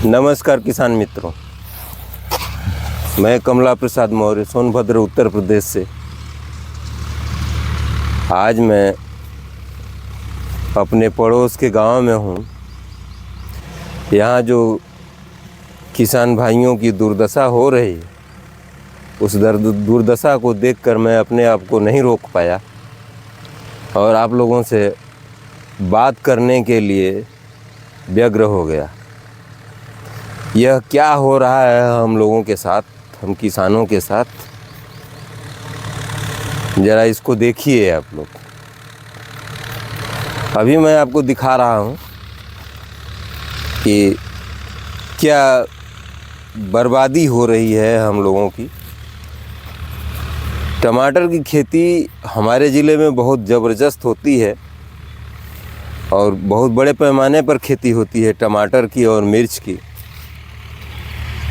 नमस्कार किसान मित्रों, मैं कमला प्रसाद मौर्य सोनभद्र उत्तर प्रदेश से। आज मैं अपने पड़ोस के गांव में हूं। यहाँ जो किसान भाइयों की दुर्दशा हो रही है, उस दुर्दशा को देखकर मैं अपने आप को नहीं रोक पाया और आप लोगों से बात करने के लिए व्यग्र हो गया। यह क्या हो रहा है हम लोगों के साथ, हम किसानों के साथ, ज़रा इसको देखिए आप लोग। अभी मैं आपको दिखा रहा हूँ कि क्या बर्बादी हो रही है हम लोगों की। टमाटर की खेती हमारे ज़िले में बहुत ज़बरदस्त होती है और बहुत बड़े पैमाने पर खेती होती है टमाटर की और मिर्च की।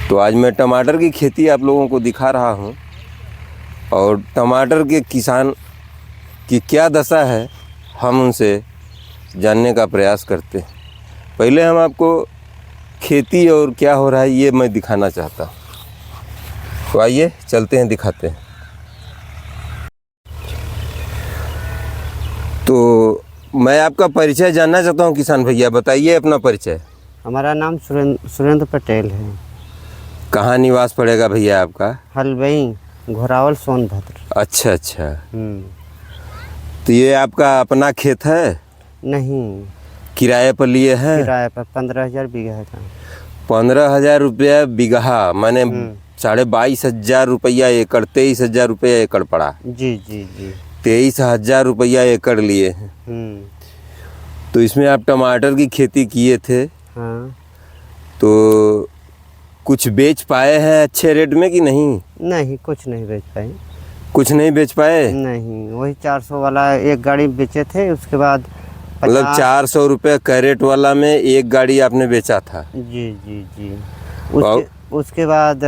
तो आज मैं टमाटर की खेती आप लोगों को दिखा रहा हूँ और टमाटर के किसान की क्या दशा है हम उनसे जानने का प्रयास करते हैं। पहले हम आपको खेती और क्या हो रहा है ये मैं दिखाना चाहता हूँ। तो आइए चलते हैं, दिखाते हैं। तो मैं आपका परिचय जानना चाहता हूँ किसान भैया, बताइए अपना परिचय। हमारा नाम सुरेंद्र पटेल है। कहाँ निवास पड़ेगा भैया आपका? हलवई, घोरावल, सोनभद्र। अच्छा। तो ये आपका अपना खेत है? नहीं, किराए पर लिए हैं? किराए पर 15,000 बीघा का। 15,000 रुपया बीघा, माने 22,500 रुपया एकड़, 23,000 रुपया एकड़ पड़ा। जी। 23,000 रुपया एकड़ लिए हैं। तो इसमें आप टमाटर की खेती किए थे। हाँ। तो कुछ बेच पाए हैं अच्छे रेट में कि नहीं? नहीं, कुछ नहीं बेच पाए। कुछ नहीं बेच पाए? नहीं, वही 400 वाला एक गाड़ी बेचे थे। उसके बाद मतलब 400 रुपये कैरेट वाला में एक गाड़ी आपने बेचा था? जी। उसके बाद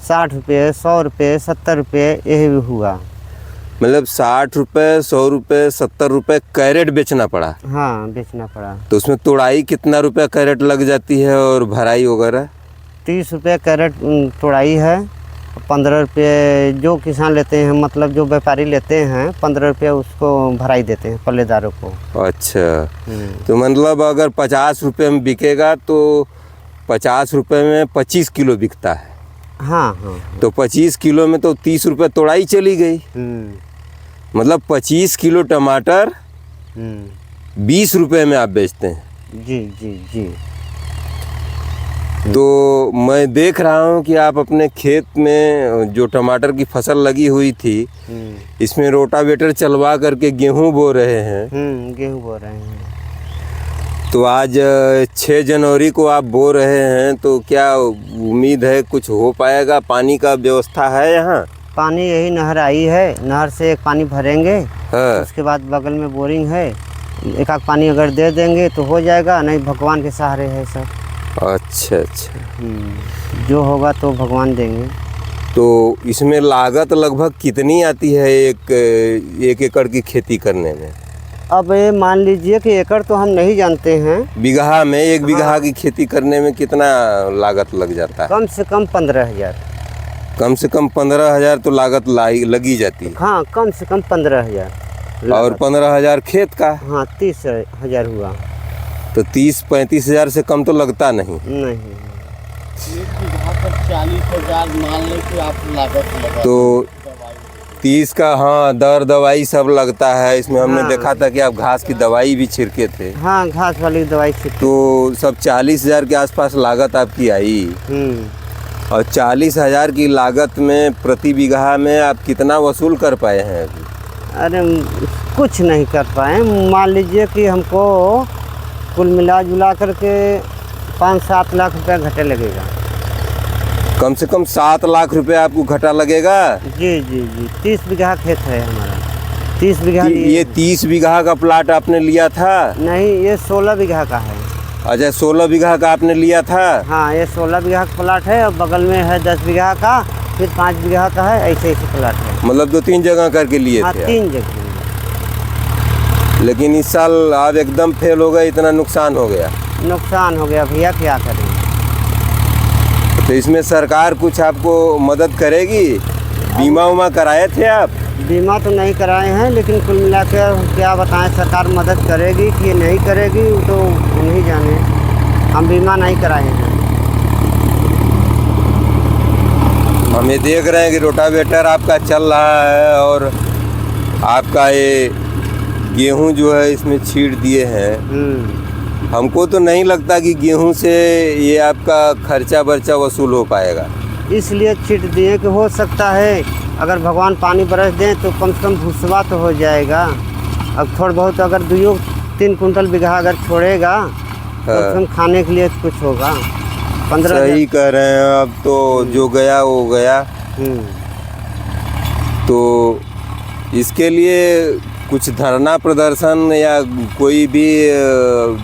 60 रुपये, 100 रुपये, 70 रुपये यही हुआ। मतलब 60 रुपये, 100 रुपये, 70 रुपये कैरेट बेचना पड़ा? हाँ, बेचना पड़ा। तो उसमें तोड़ाई कितना रुपया कैरेट लग जाती है और भराई वगैरह? 30 रुपये कैरेट तोड़ाई है। 15 रुपये जो किसान लेते हैं, मतलब जो व्यापारी लेते हैं, 15 रुपये उसको भराई देते हैं पल्लेदारों को। अच्छा। तो मतलब अगर 50 रुपये में बिकेगा तो 50 रुपये में 25 किलो बिकता है। हाँ। तो 25 किलो में तो 30 रुपये तोड़ाई चली गई। मतलब 25 किलो टमाटर 20 रुपये में आप बेचते हैं? जी। तो मैं देख रहा हूँ कि आप अपने खेत में जो टमाटर की फसल लगी हुई थी, इसमें रोटावेटर चलवा करके गेहूं बो रहे हैं। गेहूं बो रहे हैं। तो आज 6 जनवरी को आप बो रहे हैं, तो क्या उम्मीद है कुछ हो पाएगा? पानी का व्यवस्था है यहाँ? पानी यही नहर आई है, नहर से एक पानी भरेंगे। हाँ। उसके बाद बगल में बोरिंग है, एक आध पानी अगर दे देंगे तो हो जाएगा, नहीं भगवान के सहारे है सब। अच्छा। जो होगा तो भगवान देंगे। तो इसमें लागत लगभग कितनी आती है एक एकड़ की खेती करने में? अब ये मान लीजिए कि एकड़ तो हम नहीं जानते हैं। बीघा में, एक बीघा की खेती करने में कितना लागत लग जाता है? कम से कम 15,000। कम से कम 15,000 तो लागत लगी जाती है। हाँ, कम से कम 15,000। और 15,000 खेत का? हाँ, 30,000 हुआ। तो 30-35 हज़ार से कम तो लगता नहीं। नहीं, 40,000 मान लें कि आप लागत लगा। तो 30 का, हाँ, दवाई सब लगता है इसमें। हमने देखा था कि आप घास की दवाई भी छिड़के थे। हाँ, घास वाली दवाई छिड़के। तो सब 40,000 के आसपास लागत आपकी आई। और 40,000 की लागत में प्रति बीघा में आप कितना वसूल कर पाए हैं अभी? अरे कुछ नहीं कर पाए। मान लीजिए कि हमको कुल मिला जुला करके 5-7 लाख रुपया घाटे लगेगा। कम से कम 7 लाख रुपए आपको घाटा लगेगा? जी। 30 बीघा खेत है हमारा। 30 बीघा। ये 30 बीघा का प्लाट आपने लिया था? नहीं, ये 16 बीघा का है। अच्छा, 16 बीघा का आपने लिया था? हाँ, ये 16 बीघा का प्लाट है और बगल में है 10 बीघा का, फिर 5 बीघा का है, ऐसे प्लाट है। मतलब 2-3 जगह करके लिए हाँ, थे? 3 जगह। लेकिन इस साल आप एकदम फेल हो गए, इतना नुकसान हो गया? नुकसान हो गया भैया, क्या करें। तो इसमें सरकार कुछ आपको मदद करेगी? बीमा उमा कराए थे आप? बीमा तो नहीं कराए हैं, लेकिन कुल मिला के क्या बताएं, सरकार मदद करेगी कि नहीं करेगी वो तो उन्हीं जाने। हम बीमा नहीं कराए हैं। हम ये देख रहे हैं कि रोटावेटर आपका चल रहा है और आपका ये गेहूं जो है इसमें छींट दिए हैं। हमको तो नहीं लगता कि गेहूं से ये आपका खर्चा बर्चा वसूल हो पाएगा। इसलिए छींट दिए कि हो सकता है अगर भगवान पानी बरस दें तो कम से कम भूसवा तो हो जाएगा। अब थोड़ा बहुत अगर 2-3 कुंटल बीघा अगर छोड़ेगा तो खाने के लिए कुछ होगा। 15 सही कह रहे हैं। अब तो जो गया वो गया। तो इसके लिए कुछ धरना प्रदर्शन या कोई भी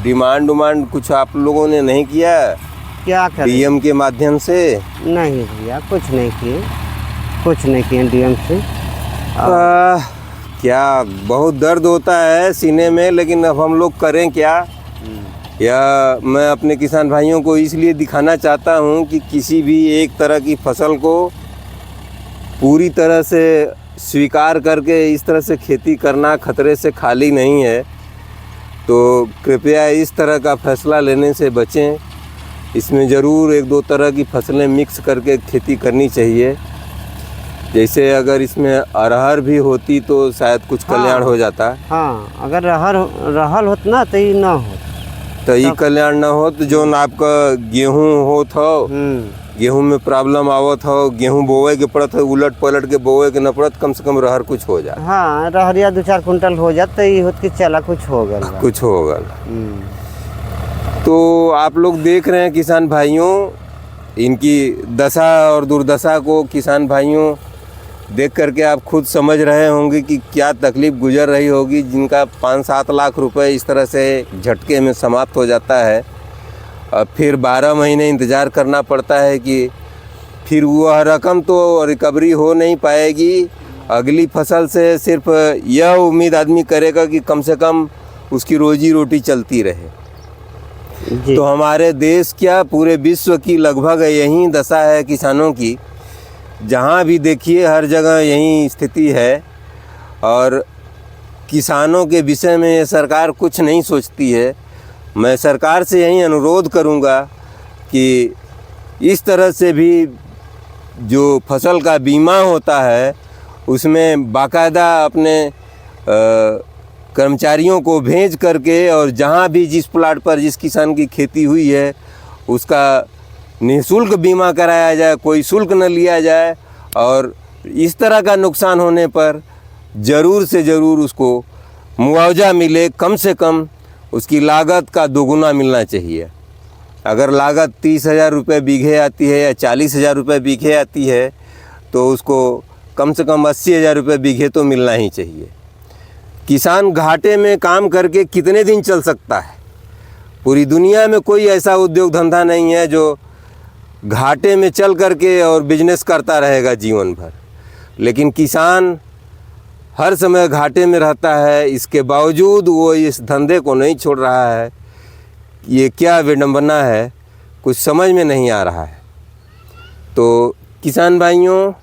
डिमांड कुछ आप लोगों ने नहीं किया? क्या करें? डीएम के माध्यम से? नहीं भैया, कुछ नहीं किए डीएम से। क्या बहुत दर्द होता है सीने में, लेकिन अब हम लोग करें क्या? या मैं अपने किसान भाइयों को इसलिए दिखाना चाहता हूं कि किसी भी एक तरह की फसल को पूरी तरह से स्वीकार करके इस तरह से खेती करना खतरे से खाली नहीं है। तो कृपया इस तरह का फैसला लेने से बचें। इसमें ज़रूर 1-2 तरह की फसलें मिक्स करके खेती करनी चाहिए। जैसे अगर इसमें अरहर भी होती तो शायद कुछ कल्याण हो जाता। हाँ, अगर रहल होत ना तो ये ना हो, तो ये कल्याण ना हो तो जो आपका गेहूं होत हो, गेहूं में प्रॉब्लम आवत हो, गेहूं बोवे के पड़त हो, उलट पलट के बोवे के न पड़त, कम से कम रहर कुछ हो जाए। हाँ, रहरिया 2-4 कुंटल हो जाता ये होत कि चला कुछ होगा। तो आप लोग देख रहे हैं किसान भाइयों, इनकी दशा और दुर्दशा को किसान भाइयों देख करके आप खुद समझ रहे होंगे कि क्या तकलीफ़ गुजर रही होगी, जिनका 5-7 लाख रुपए इस तरह से झटके में समाप्त हो जाता है। और फिर 12 महीने इंतज़ार करना पड़ता है कि फिर वह रकम तो रिकवरी हो नहीं पाएगी। अगली फसल से सिर्फ यह उम्मीद आदमी करेगा कि कम से कम उसकी रोजी रोटी चलती रहे। तो हमारे देश क्या पूरे विश्व की लगभग यही दशा है किसानों की। जहाँ भी देखिए हर जगह यही स्थिति है और किसानों के विषय में ये सरकार कुछ नहीं सोचती है। मैं सरकार से यही अनुरोध करूँगा कि इस तरह से भी जो फसल का बीमा होता है उसमें बाकायदा अपने कर्मचारियों को भेज करके और जहाँ भी जिस प्लाट पर जिस किसान की खेती हुई है उसका निःशुल्क बीमा कराया जाए, कोई शुल्क न लिया जाए। और इस तरह का नुकसान होने पर ज़रूर से ज़रूर उसको मुआवजा मिले, कम से कम उसकी लागत का दोगुना मिलना चाहिए। अगर लागत 30,000 रुपये बीघे आती है या 40,000 रुपये बीघे आती है तो उसको कम से कम 80,000 रुपये बीघे तो मिलना ही चाहिए। किसान घाटे में काम करके कितने दिन चल सकता है? पूरी दुनिया में कोई ऐसा उद्योग धंधा नहीं है जो घाटे में चल करके और बिजनेस करता रहेगा जीवन भर। लेकिन किसान हर समय घाटे में रहता है, इसके बावजूद वो इस धंधे को नहीं छोड़ रहा है। ये क्या विडंबना है, कुछ समझ में नहीं आ रहा है। तो किसान भाइयों,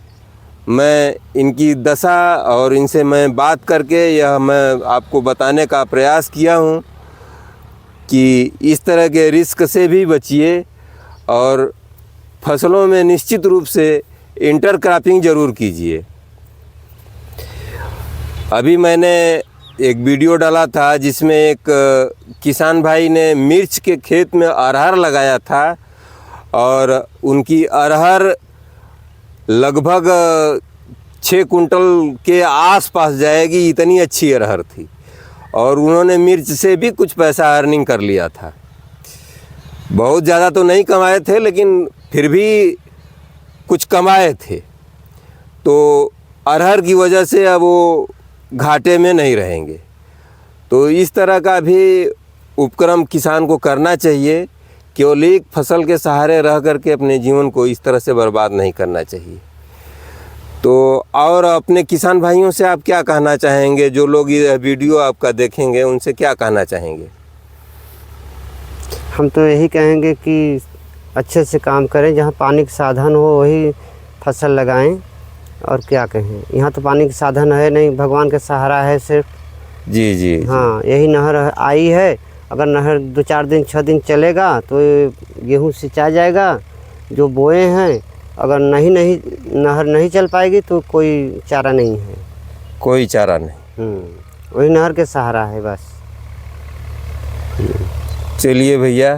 मैं इनकी दशा और इनसे मैं बात करके यह मैं आपको बताने का प्रयास किया हूँ कि इस तरह के रिस्क से भी बचिए और फसलों में निश्चित रूप से इंटरक्रॉपिंग ज़रूर कीजिए। अभी मैंने एक वीडियो डाला था जिसमें एक किसान भाई ने मिर्च के खेत में अरहर लगाया था और उनकी अरहर लगभग 6 कुंटल के आसपास जाएगी, इतनी अच्छी अरहर थी। और उन्होंने मिर्च से भी कुछ पैसा अर्निंग कर लिया था। बहुत ज़्यादा तो नहीं कमाए थे लेकिन फिर भी कुछ कमाए थे। तो अरहर की वजह से अब वो घाटे में नहीं रहेंगे। तो इस तरह का भी उपक्रम किसान को करना चाहिए। केवल एक फसल के सहारे रह करके अपने जीवन को इस तरह से बर्बाद नहीं करना चाहिए। तो और अपने किसान भाइयों से आप क्या कहना चाहेंगे? जो लोग ये वीडियो आपका देखेंगे उनसे क्या कहना चाहेंगे? हम तो यही कहेंगे कि अच्छे से काम करें, जहाँ पानी का साधन हो वही फसल लगाएं। और क्या कहें, यहाँ तो पानी का साधन है नहीं, भगवान का सहारा है सिर्फ। जी जी जी। हाँ, यही नहर आई है, अगर नहर 2-4 दिन 6 दिन चलेगा तो गेहूँ सिंचा जाएगा जो बोए हैं। अगर नहीं नहर नहीं चल पाएगी तो कोई चारा नहीं है। कोई चारा नहीं। वही नहर के सहारा है बस। चलिए भैया,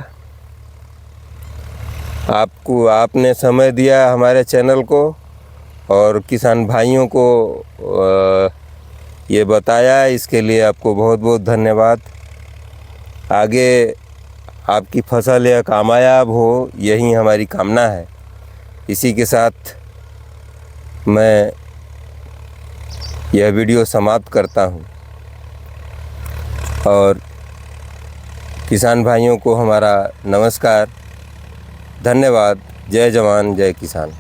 आपने समय दिया हमारे चैनल को और किसान भाइयों को ये बताया, इसके लिए आपको बहुत बहुत धन्यवाद। आगे आपकी फसल यह कामयाब हो, यही हमारी कामना है। इसी के साथ मैं यह वीडियो समाप्त करता हूँ और किसान भाइयों को हमारा नमस्कार, धन्यवाद। जय जवान जय किसान।